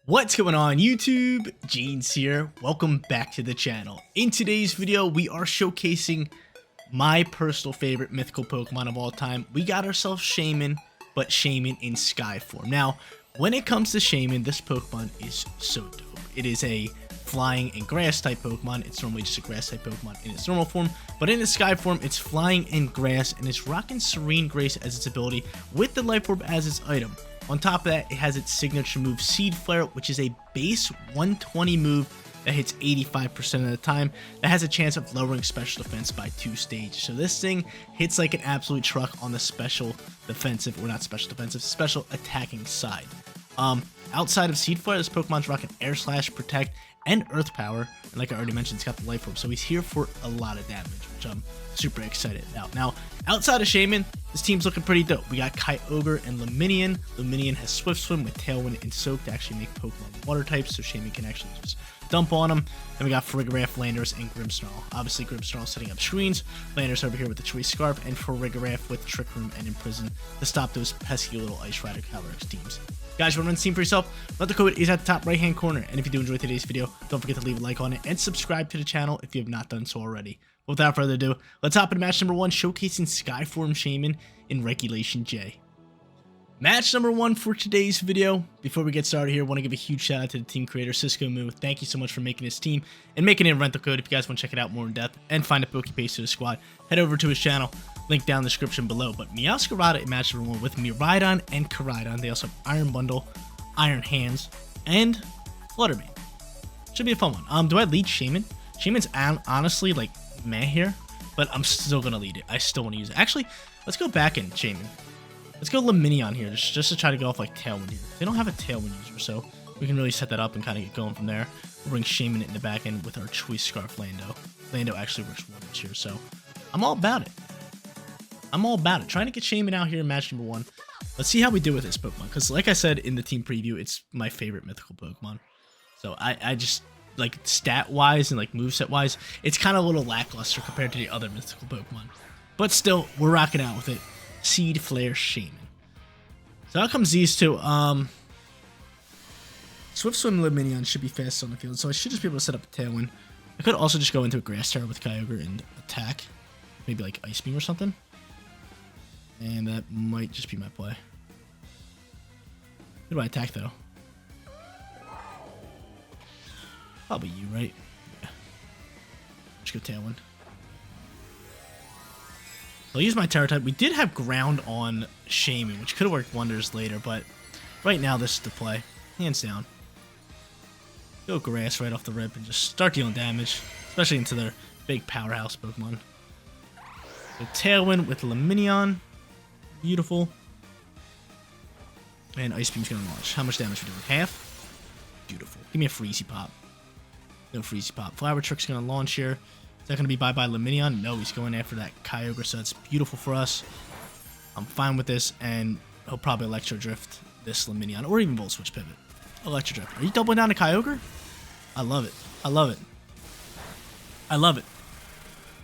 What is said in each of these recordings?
What's going on YouTube? Jeans here. Welcome back to the channel. In today's video, we are showcasing my personal favorite mythical Pokemon of all time. We got ourselves Shaymin, but Shaymin in Sky form. Now, when it comes to Shaymin, this Pokemon is so dope. It is a flying and grass type Pokemon. It's normally just a grass type Pokemon in its normal form, but in its Sky form, it's flying and grass, and it's rocking Serene Grace as its ability with the Life Orb as its item. On top of that, it has its signature move, Seed Flare, which is a base 120 move that hits 85% of the time. That has a chance of lowering special defense by 2 stages. So this thing hits like an absolute truck on the special defensive, or not special defensive, special attacking side. Outside of Seed Flare, this Pokemon's rocking Air Slash, Protect, and Earth Power. And like I already mentioned, it's got the Life Orb, so he's here for a lot of damage, which I'm super excited about. Now, outside of Shaymin, this team's looking pretty dope. We got Kyogre and Luminion. Luminion has Swift Swim with Tailwind and Soak to actually make Pokemon water types, so Shaymin can actually just dump on them. Then we got Farigiraf, Landorus, and Grimmsnarl. Obviously, Grimmsnarl setting up screens. Landorus over here with the Choice Scarf, and Farigiraf with Trick Room and Imprison to stop those pesky little Ice Rider Calyrex teams. Guys, you want to run the team for yourself? Let the code is at the top right hand corner. And if you do enjoy today's video, don't forget to leave a like on it and subscribe to the channel if you have not done so already. Without further ado, let's hop into match number 1, showcasing Skyform Shaymin in Regulation J. Match number 1 for today's video. Before we get started here, I want to give a huge shout out to the team creator, Cisco Moo. Thank you so much for making this team and making it a rental code. If you guys want to check it out more in depth and find a Pokebase to the squad, head over to his channel. Link down in the description below. But Meowscarada in match number 1 with Miraidon and Koraidon. They also have Iron Bundle, Iron Hands, and Fluttermane. Should be a fun one. Do I lead Shaymin? Shaymin's honestly like meh here, but I'm still gonna lead it. I still want to use it. Actually, let's go back in Shaymin. Let's go Luminion here, just to try to go off like Tailwind here. They don't have a Tailwind user, so we can really set that up and kind of get going from there. We'll bring Shaymin in the back end with our Choice Scarf Lando. Lando actually works wonders here, so I'm all about it. I'm all about it. Trying to get Shaymin out here in match number 1. Let's see how we do with this Pokemon, because like I said in the team preview, it's my favorite mythical Pokemon. So I just, like, stat-wise and like moveset-wise, it's kind of a little lackluster compared to the other mythical Pokemon. But still, we're rocking out with it. Seed Flare Shaymin. So out comes these two. Swift Swim Luminion should be fast on the field, so I should just be able to set up a Tailwind. I could also just go into a Grass Terror with Kyogre and attack. Maybe like Ice Beam or something. And that might just be my play. Who do I attack though? Probably you, right? Yeah. Just go Tailwind. I'll use my Terror type. We did have Ground on Shaymin, which could have worked wonders later, but right now this is the play. Hands down. Go Grass right off the rip and just start dealing damage, especially into their big powerhouse Pokemon. So Tailwind with Luminion. Beautiful. And Ice Beam's gonna launch. How much damage are we doing? Half? Beautiful. Give me a Freezy Pop. No Freezy Pop. Flower Trick's gonna launch here. Is that gonna be bye-bye Luminion? No, he's going after that Kyogre, so that's beautiful for us. I'm fine with this, and he'll probably Electro Drift this Luminion, or even Volt Switch Pivot. Electro Drift. Are you doubling down to Kyogre? I love it. I love it. I love it.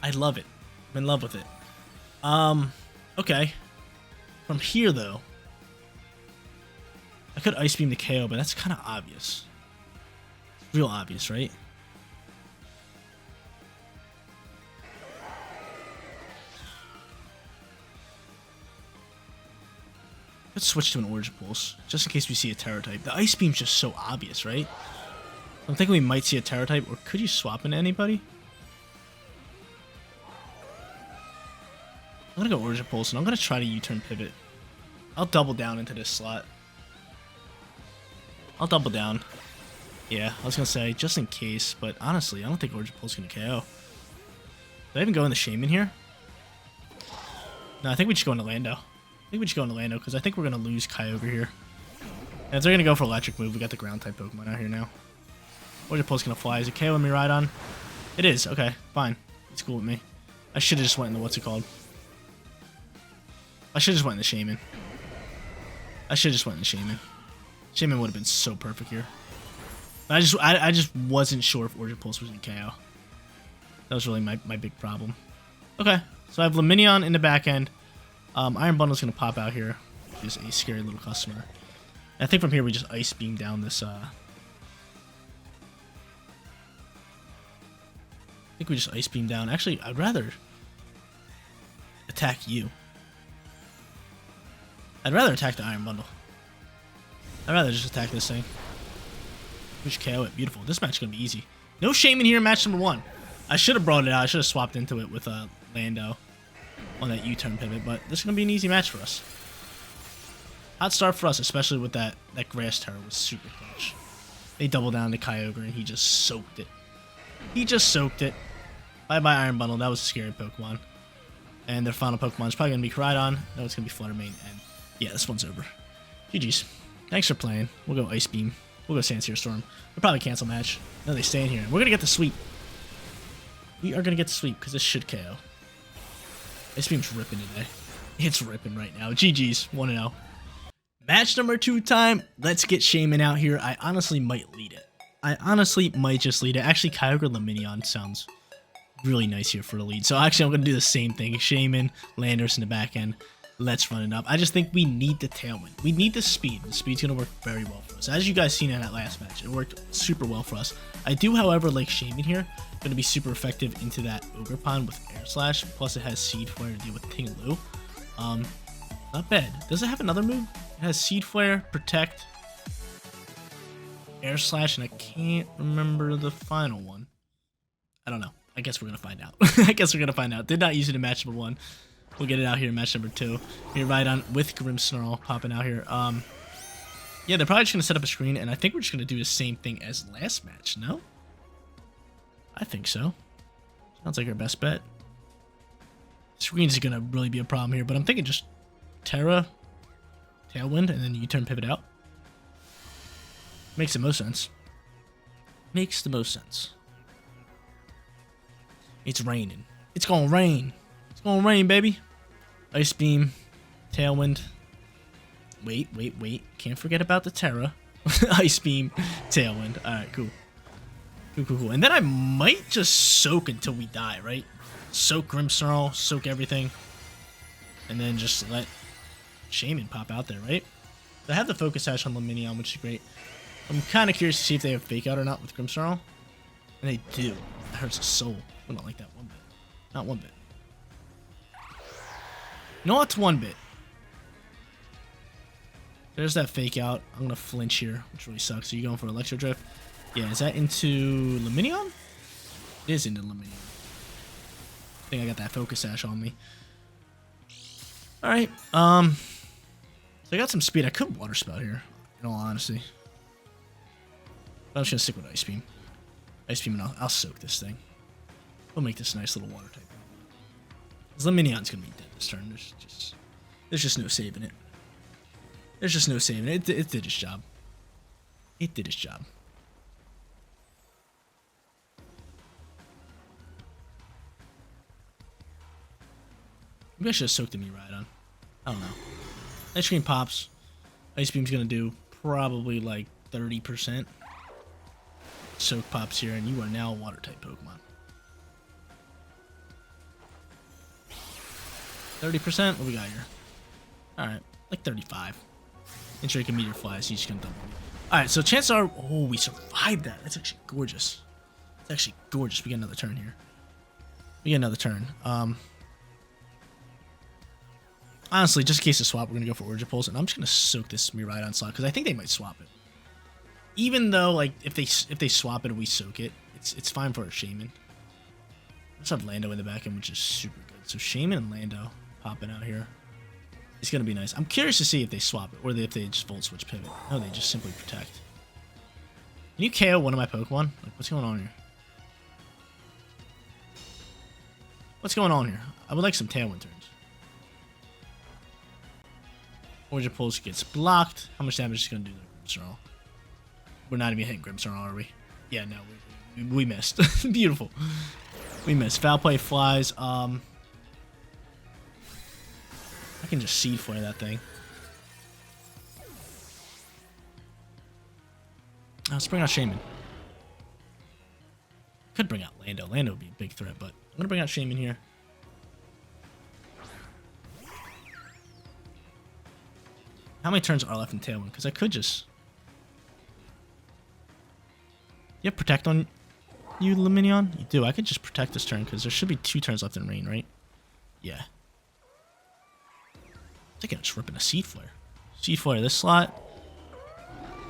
I love it. I'm in love with it. Okay. From here, though, I could Ice Beam the KO, but that's kind of obvious. It's real obvious, right? Let's switch to an Origin Pulse, just in case we see a Terror type. The Ice Beam's just so obvious, right? I'm thinking we might see a Terror type, or could you swap into anybody? I'm gonna go Origin Pulse, and I'm gonna try to U-turn Pivot. I'll double down into this slot. I'll double down. Yeah, I was gonna say, just in case, but honestly, I don't think Origin Pulse is gonna KO. Did I even go in the Shaymin here? No, I think we just go into Lando. I think we just go into Lando, because I think we're gonna lose Kyogre here. And if they're gonna go for Electric Move, we got the Ground-type Pokemon out here now. Origin Pulse gonna fly. Is it KO with Miraidon? It is. Okay, fine. It's cool with me. I should have just went in the, what's it called? I should have just went in the Shaymin. Shaymin would have been so perfect here. But I just wasn't sure if Origin Pulse was in KO. That was really my big problem. Okay, so I have Luminion in the back end. Iron Bundle's going to pop out here. Which is a scary little customer. And I think from here we just Ice Beam down this think we just Ice Beam down. Actually, I'd rather attack you. I'd rather attack the Iron Bundle. I'd rather just attack this thing. We should KO it. Beautiful. This match is going to be easy. No Shaymin here in match number 1. I should have brought it out. I should have swapped into it with Lando on that U-turn pivot, but this is going to be an easy match for us. Hot start for us, especially with that grass turret was super clutch. They doubled down to Kyogre and he just soaked it. He just soaked it. Bye-bye Iron Bundle. That was a scary Pokemon. And their final Pokemon is probably going to be Koraidon. No, it's going to be Fluttermane. And yeah, this one's over. GG's. Thanks for playing. We'll go Ice Beam. We'll go Sandsear Storm. We'll probably cancel match. No, they stay in here. We're going to get the sweep. We are going to get the sweep because this should KO. Ice Beam's ripping today. It's ripping right now. GG's. 1-0. Match number 2 time. Let's get Shaymin out here. I honestly might lead it. I honestly might just lead it. Actually, Kyogre Luminion sounds really nice here for the lead. So actually, I'm going to do the same thing. Shaymin, Landorus in the back end. Let's run it up. I just think we need the Tailwind. We need the speed. The speed's going to work very well for us. As you guys seen in that last match, it worked super well for us. I do, however, like Shaymin here. Going to be super effective into that Ogre Pond with Air Slash. Plus, it has Seed Flare to deal with Ting-Lu. Not bad. Does it have another move? It has Seed Flare, Protect, Air Slash, and I can't remember the final one. I don't know. I guess we're going to find out. I guess we're going to find out. Did not use it in match number 1. We'll get it out here in match number 2. Here, Rhydon with Grimmsnarl popping out here. Yeah, they're probably just going to set up a screen, and I think we're just going to do the same thing as last match, no? I think so. Sounds like our best bet. Screen's going to really be a problem here, but I'm thinking just Terra, Tailwind, and then U-turn pivot out. Makes the most sense. Makes the most sense. It's raining. It's gonna rain. It's gonna rain, baby. Ice Beam, Tailwind. Wait. Can't forget about the Terra. Ice Beam, Tailwind. Alright, cool. Cool. And then I might just soak until we die, right? Soak Grimmsnarl, soak everything. And then just let Shaymin pop out there, right? I have the Focus Sash on Luminion, which is great. I'm kind of curious to see if they have Fake Out or not with Grimmsnarl. And they do. That hurts a soul. I don't like that one bit. Not one bit. Not one bit. There's that Fake Out. I'm going to flinch here, which really sucks. Are you going for Electro Drift? Yeah, is that into Luminion? It is into Luminion. I think I got that Focus Sash on me. Alright, so I got some speed. I could Water Spout here, in all honesty. But I'm just going to stick with Ice Beam. Ice Beam, and I'll soak this thing. We'll make this a nice little water type. Because Luminion's going to be dead this turn. There's just no saving it. There's just no saving it. It did its job. It did its job. Maybe I should have soaked the Rhydon. I don't know. Ice Cream pops. Ice Beam's going to do probably like 30%. Soak pops here, and you are now a water type Pokemon. 30%? What we got here? Alright, like 35. And sure you can Meteor Fly, so you just gonna double it. Alright, so chances are... Oh, we survived that. That's actually gorgeous. It's actually gorgeous. We get another turn here. We get another turn. Honestly, just in case of swap, we're gonna go for Origin Pulse, and I'm just gonna soak this Miraidon slot, because I think they might swap it. Even though, like, if they swap it and we soak it, it's fine for a Shaymin. Let's have Lando in the back end, which is super good. So Shaymin and Lando popping out here. It's gonna be nice. I'm curious to see if they swap it, or if they just Volt Switch pivot. No, they just simply protect. Can you KO one of my Pokemon? Like, what's going on here? What's going on here? I would like some Tailwind turns. Origin Pulse gets blocked. How much damage is it gonna do to Grimmsnarl? We're not even hitting Grimmsnarl, are we? Yeah, no, we missed. Beautiful. We missed. Foul Play flies. I can just Seed Flare that thing. Let's bring out Shaymin. Could bring out Lando. Lando would be a big threat, but I'm gonna bring out Shaymin here. How many turns are left in Tailwind? Because I could just... You have Protect on... you Luminion? You do. I could just protect this turn because there should be 2 turns left in rain, right? Yeah. I think I'm just ripping a Seed Flare. Seed Flare this slot.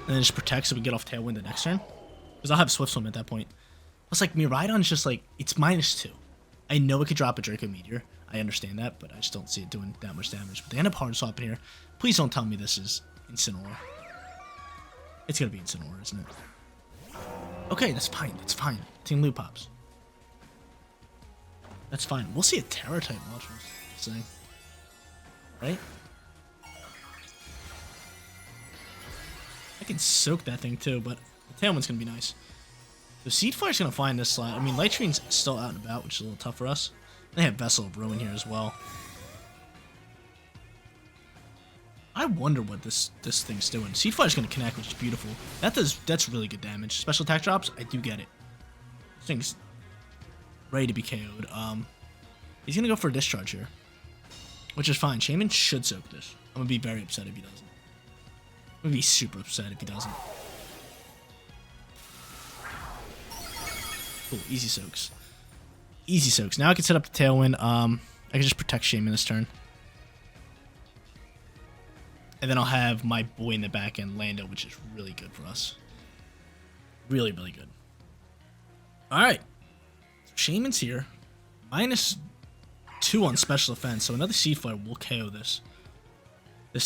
And then just protect so we get off Tailwind the next turn. Because I'll have Swift Swim at that point. Plus, like, Miraidon's just like, it's -2. I know it could drop a Draco Meteor. I understand that, but I just don't see it doing that much damage. But they end up hard swapping here. Please don't tell me this is Incineroar. It's gonna be Incineroar, isn't it? Okay, that's fine. That's fine. Team Lu pops. That's fine. We'll see a Terra type launch from this thing. Right? I can soak that thing too, but the Tailwind's gonna be nice. The Seed Flare's gonna find this slot. I mean, Light Screen's still out and about, which is a little tough for us. They have Vessel of Ruin here as well. I wonder what this thing's doing. Seed Flare's gonna connect, which is beautiful. That's really good damage. Special attack drops, I do get it. This thing's ready to be KO'd. He's gonna go for a discharge here, which is fine. Shaymin should soak this. I'm gonna be very upset if he doesn't. I'm gonna be super upset if he doesn't. Cool, easy soaks. Easy soaks. Now I can set up the Tailwind. I can just protect Shaymin this turn. And then I'll have my boy in the back end, Lando, which is really good for us. Really, really good. Alright. So Shaymin's here. -2 on special defense, so another Seed Flare will KO this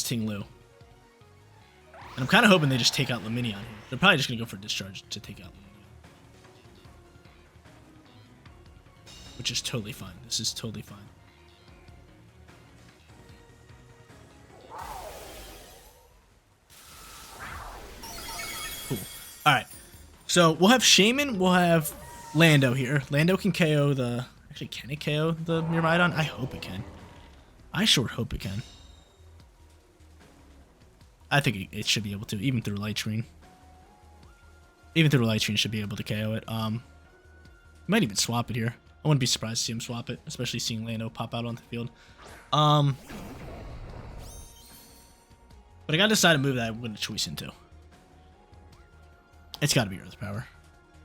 Ting Lu. And I'm kind of hoping they just take out Luminion here. They're probably just going to go for discharge to take out Luminion. Which is totally fine. This is totally fine. Cool. Alright. So we'll have Shaymin, we'll have Lando here. Lando can KO the... Actually, can it KO the Miraidon? I hope it can. I sure hope it can. I think it should be able to, even through Light Screen. Even through Light Screen, should be able to KO it. Might even swap it here. I wouldn't be surprised to see him swap it, especially seeing Lando pop out on the field. But I gotta decide a move that I'm gonna choice into. It's gotta be Earth Power.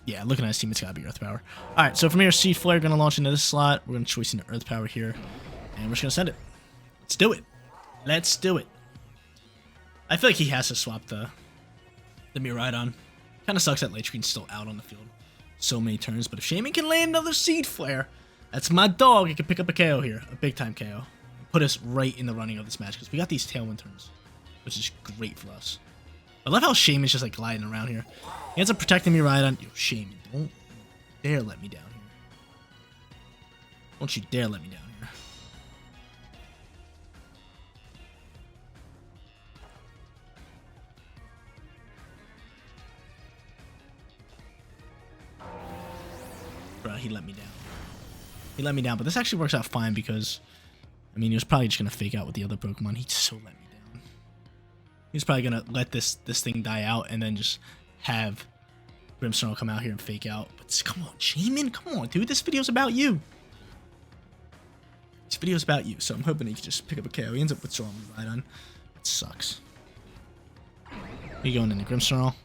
Yeah, looking at his team, it's gotta be Earth Power. Alright, so from here, Seed Flare gonna launch into this slot. We're gonna choice into Earth Power here. And we're just gonna send it. Let's do it. Let's do it. I feel like he has to swap the Miraidon. Kinda sucks that Light Screen's still out on the field so many turns, but if Shaymin can land another Seed Flare, that's my dog. He can pick up a KO here, a big time KO. Put us right in the running of this match, because we got these Tailwind turns, which is great for us. I love how Shaymin's just like gliding around here. He ends up protecting me right on. Yo, Shaymin, don't dare let me down here. Don't you dare let me down here. Bro, he let me down. He let me down, but this actually works out fine because, I mean, he was probably just going to fake out with the other Pokemon. He so let me down. He's probably going to let this thing die out and then just have Grimmsnarl come out here and fake out. But come on, Shaymin, come on, dude. This video's about you. This video's about you, so I'm hoping he can just pick up a KO. He ends up withdrawing me right on. It sucks. We going into Grimmsnarl.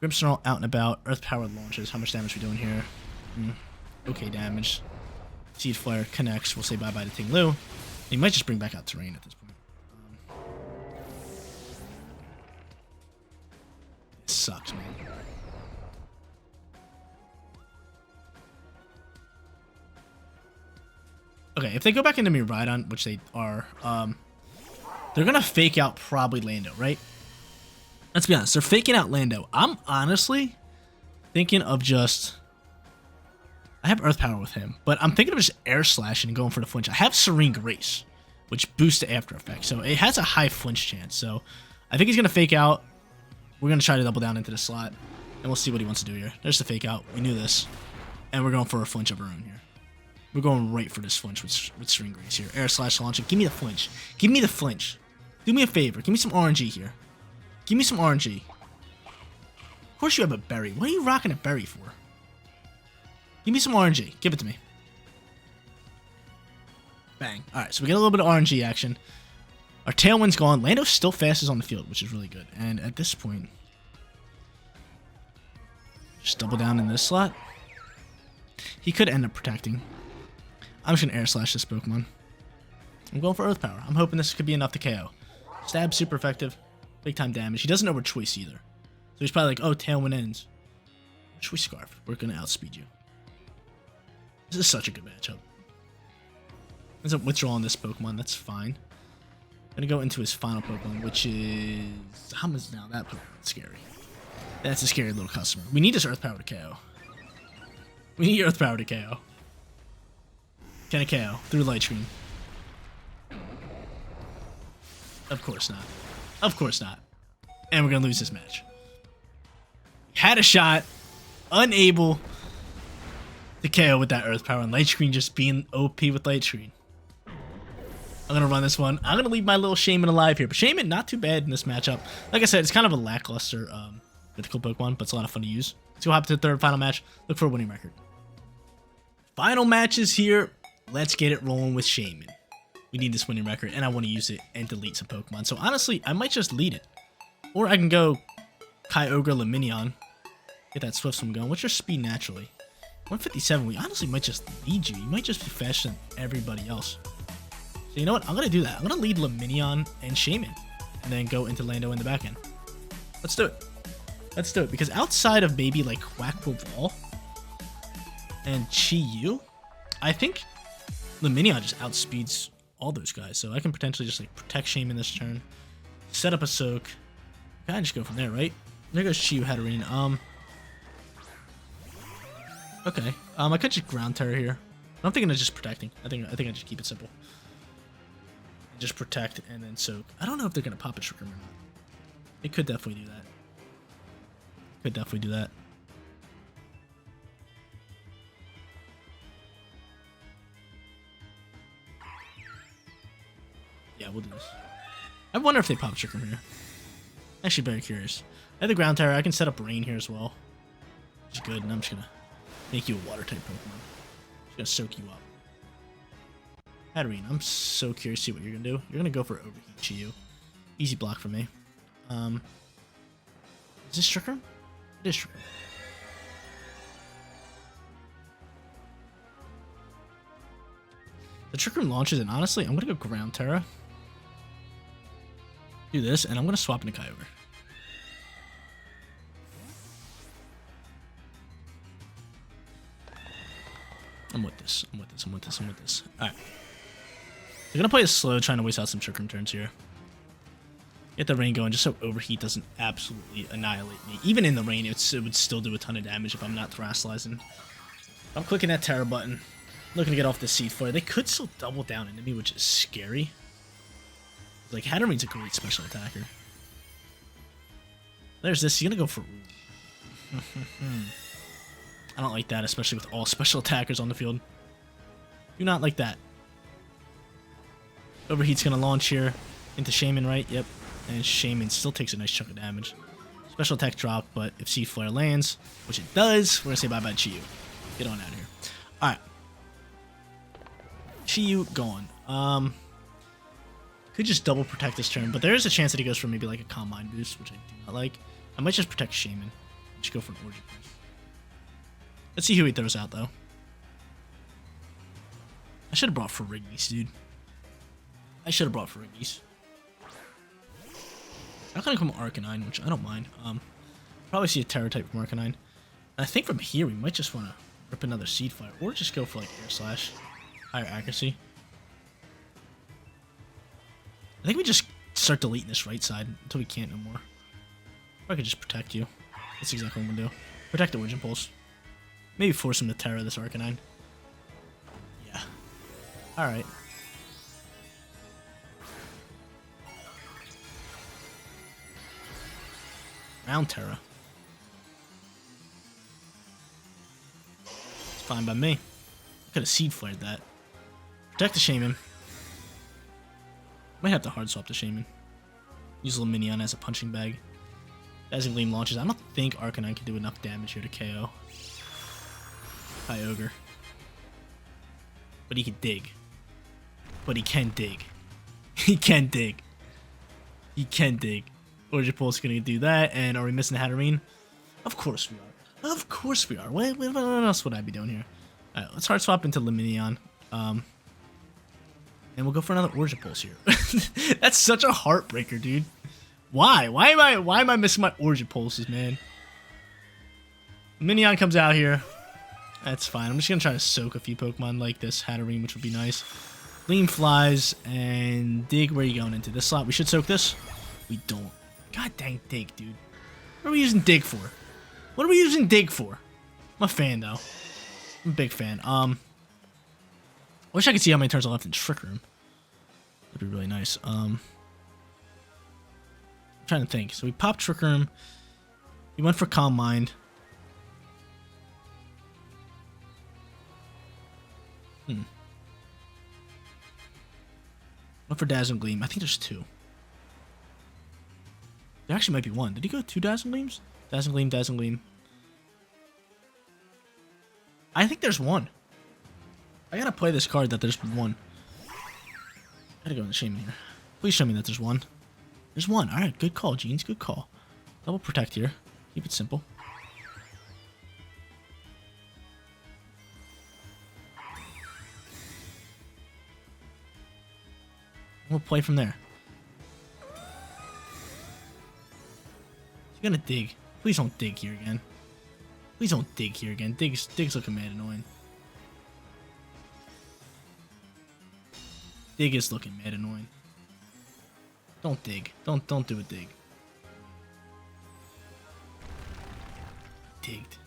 Grimmsnarl out and about. Earth Power launches. How much damage are we doing here? Okay damage. Seed Flare connects. We'll say bye-bye to Ting Lu. He might just bring back out Terrain at this point. It sucks, man. Okay, if they go back into Miraidon, which they are, they're going to fake out probably Lando, right? Let's be honest. They're faking out Lando. I'm honestly thinking of just... I have Earth Power with him, but I'm thinking of just Air Slashing and going for the flinch. I have Serene Grace, which boosts the After Effect, so it has a high flinch chance. So I think he's going to fake out. We're going to try to double down into the slot, and we'll see what he wants to do here. There's the fake out. We knew this. And we're going for a flinch of our own here. We're going right for this flinch with Serene Grace here. Air Slash launching. Give me the flinch. Give me the flinch. Do me a favor. Give me some RNG here. Give me some RNG. Of course you have a berry. What are you rocking a berry for? Give me some RNG. Give it to me. Bang. Alright, so we get a little bit of RNG action. Our Tailwind's gone. Lando's still fastest on the field, which is really good. And at this point, Just double down in this slot. He could end up protecting. I'm just gonna air slash this Pokemon. I'm going for Earth Power. I'm hoping this could be enough to KO. Stab, super effective. Big time damage. He doesn't know we're choice either. So he's probably like, oh, Tailwind ends. Choice Scarf. We're gonna outspeed you. This is such a good matchup. Ends up withdrawing this Pokemon. That's fine. Gonna go into his final Pokemon, which is... How much now? That Pokemon's scary. That's a scary little customer. We need this Earth Power to KO. We need Earth Power to KO. Can it KO? Through Light Screen. Of course not. Of course not. And we're gonna lose this match. Had a shot. Unable to KO with that Earth Power. And Light Screen just being OP with Light Screen. I'm gonna run this one. I'm gonna leave my little Shaymin alive here. But Shaymin, not too bad in this matchup. Like I said, it's kind of a lackluster mythical Pokemon, but it's a lot of fun to use. Let's go hop to the third final match. Look for a winning record. Final matches here. Let's get it rolling with Shaymin. We need this winning record, and I want to use it and delete some Pokemon. So honestly, I might just lead it. Or I can go Kyogre Luminion. Get that Swift Swim going. What's your speed naturally? 157. We honestly might just lead you. You might just be faster than everybody else. So you know what? I'm going to do that. I'm going to lead Luminion and Shaymin. And then go into Lando in the back end. Let's do it. Let's do it. Because outside of maybe like Quackle and Chi-Yu, I think Luminion just outspeeds all those guys. So I can potentially just like protect Shaymin this turn. Set up a soak. Kind of just go from there, right? There goes Chi-Yu Hatterene. Okay. I could just Ground Terror here. I'm thinking of just protecting. I think I just keep it simple. Just protect and then soak. I don't know if they're gonna pop a Trick Room or not. It could definitely do that. Could definitely do that. Yeah, we'll do this. I wonder if they pop a Trick Room here. Actually, very curious. I have the Ground Tower. I can set up Rain here as well, which is good. And I'm just gonna make you a Water type Pokemon. Just gonna soak you up. Hatterene, I'm so curious to see what you're gonna do. You're gonna go for Overheat Chi-Yu. Easy block for me. Is this Trick Room? It is Trick Room. The Trick Room launches, and honestly, I'm gonna go Ground Terra. Do this, and I'm gonna swap into Kyogre. I'm with this. I'm with this. I'm with this. I'm with this. Alright. They're gonna play it slow, trying to waste out some Trick Room turns here. Get the Rain going just so Overheat doesn't absolutely annihilate me. Even in the Rain, it would still do a ton of damage if I'm not Terastallizing. I'm clicking that Terra button. Looking to get off the Seed Flare. They could still double down into me, which is scary. Like, Hatterene's a great special attacker. There's this. He's gonna go for... I don't like that, especially with all special attackers on the field. Do not like that. Overheat's gonna launch here into Shaymin, right? Yep. And Shaymin still takes a nice chunk of damage. Special attack drop, but if Seed Flare lands, which it does, we're gonna say bye-bye Chi-Yu. Get on out of here. Alright. Chi-Yu going. Could just double protect this turn, but there is a chance that he goes for maybe like a Calm Mind boost, which I do not like. I might just protect Shaymin. Just go for an Origin boost. Let's see who he throws out, though. I should have brought Ferrigny's, dude. I should have brought Ferrigny's. I'm gonna come Arcanine, which I don't mind. Probably see a Terror type from Arcanine. And I think from here we might just want to rip another Seed Fire, or just go for like Air Slash, higher accuracy. I think we just start deleting this right side until we can't no more. Or I could just protect you. That's exactly what I'm gonna do. Protect the Origin Pulse. Maybe force him to Terra this Arcanine. Yeah. Alright. Round Terra. It's fine by me. I could have Seed Flared that. Protect the Shaymin. Might have to hard swap the Shaymin. Use Luminion as a punching bag. Dazzling Gleam launches. I don't think Arcanine can do enough damage here to KO Kyogre. But he can dig. But he can dig. He can dig. He can dig. Origin Pulse is going to do that. And are we missing Hatterene? Of course we are. Of course we are. What else would I be doing here? Alright, let's hard swap into Luminion. And we'll go for another Origin Pulse here. That's such a heartbreaker, dude. Why? Why am I missing my Origin Pulses, man? Luminion comes out here. That's fine. I'm just gonna try to soak a few Pokemon like this Hatterene, which would be nice. Gleam flies and Dig. Where are you going into? This slot? We should soak this. We don't. God dang Dig, dude. What are we using Dig for? What are we using Dig for? I'm a fan though. I'm a big fan. I wish I could see how many turns are left in Trick Room. That'd be really nice. I'm trying to think. So we popped Trick Room. We went for Calm Mind. Went for Dazzling Gleam. I think there's two. There actually might be one. Did he go 2 Dazzling Gleams? Dazzling Gleam, Dazzling Gleam. I think there's one. I gotta play this card that there's one. I gotta go in the Shaymin here. Please show me that there's one. There's one. Alright, good call, Jeans. Good call. Double Protect here. Keep it simple. We'll play from there. You're gonna Dig. Please don't Dig here again. Please don't Dig here again. Dig's looking mad annoying. Dig is looking mad annoying. Don't Dig. Don't do a Dig. Digged.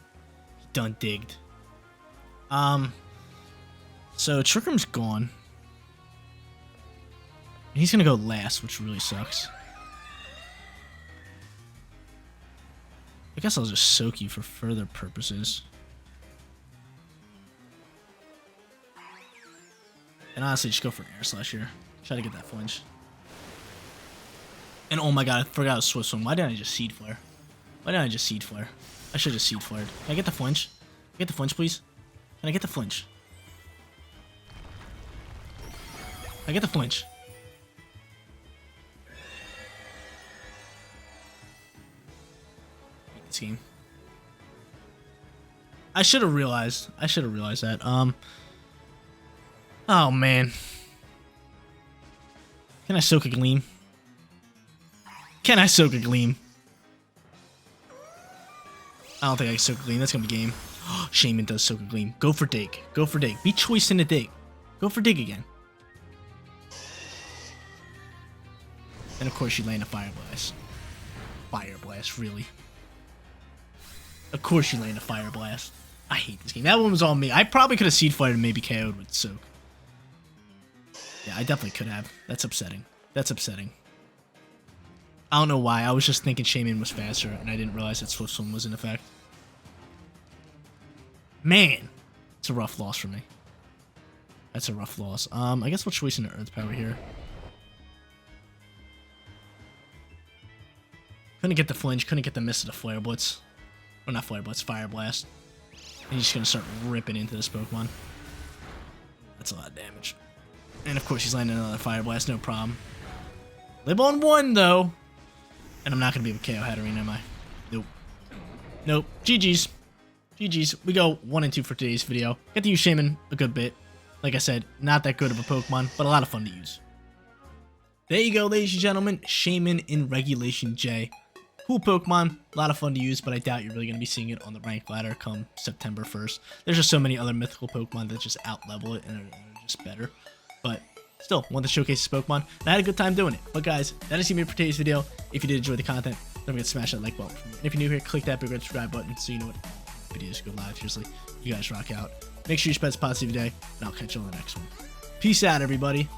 He done digged. So Trick Room's gone. He's gonna go last, which really sucks. I guess I'll just soak you for further purposes. And honestly, just go for an Air Slash here. Try to get that flinch. And oh my god, I forgot a Swift Swing. Why didn't I just Seed Flare? Why didn't I just Seed Flare? I should have just Seed Flared. Can I get the flinch? Can I get the flinch, please? Can I get the flinch? Can I get the flinch? This game. I should have realized that. Oh man. Can I soak a Gleam? Can I soak a Gleam? I don't think I can soak a Gleam. That's gonna be game. Shaymin does soak a Gleam. Go for Dig. Go for Dig. Be choice in a Dig. Go for Dig again. And of course you land a Fire Blast. Fire Blast, really? Of course you land a Fire Blast. I hate this game. That one was on me. I probably could have Seed Flared and maybe KO'd with Soak. Yeah, I definitely could have. That's upsetting. That's upsetting. I don't know why. I was just thinking Shaymin was faster, and I didn't realize that Swift Swim was in effect. Man, it's a rough loss for me. That's a rough loss. I guess we'll choice into Earth Power here. Couldn't get the flinch. Couldn't get the miss of the Flare Blitz. Or not Flare Blitz, Fire Blast. And he's just gonna start ripping into this Pokemon. That's a lot of damage. And of course he's landing another Fire Blast, no problem. Live on 1 though. And I'm not gonna be able to KO Hatterene, am I? Nope. Nope. GG's. GG's. We go 1 and 2 for today's video. Get to use Shaymin a good bit. Like I said, not that good of a Pokemon, but a lot of fun to use. There you go, ladies and gentlemen. Shaymin in Regulation J. Cool Pokemon, a lot of fun to use, but I doubt you're really going to be seeing it on the rank ladder come September 1st. There's just so many other mythical Pokemon that just out-level it and are just better. But still, wanted to showcase this Pokemon, and I had a good time doing it. But guys, that is it for today's video. If you did enjoy the content, don't forget to smash that like button. And if you're new here, click that big red subscribe button so you know what videos go live. Seriously, you guys rock out. Make sure you spread this positive today, and I'll catch you on the next one. Peace out, everybody.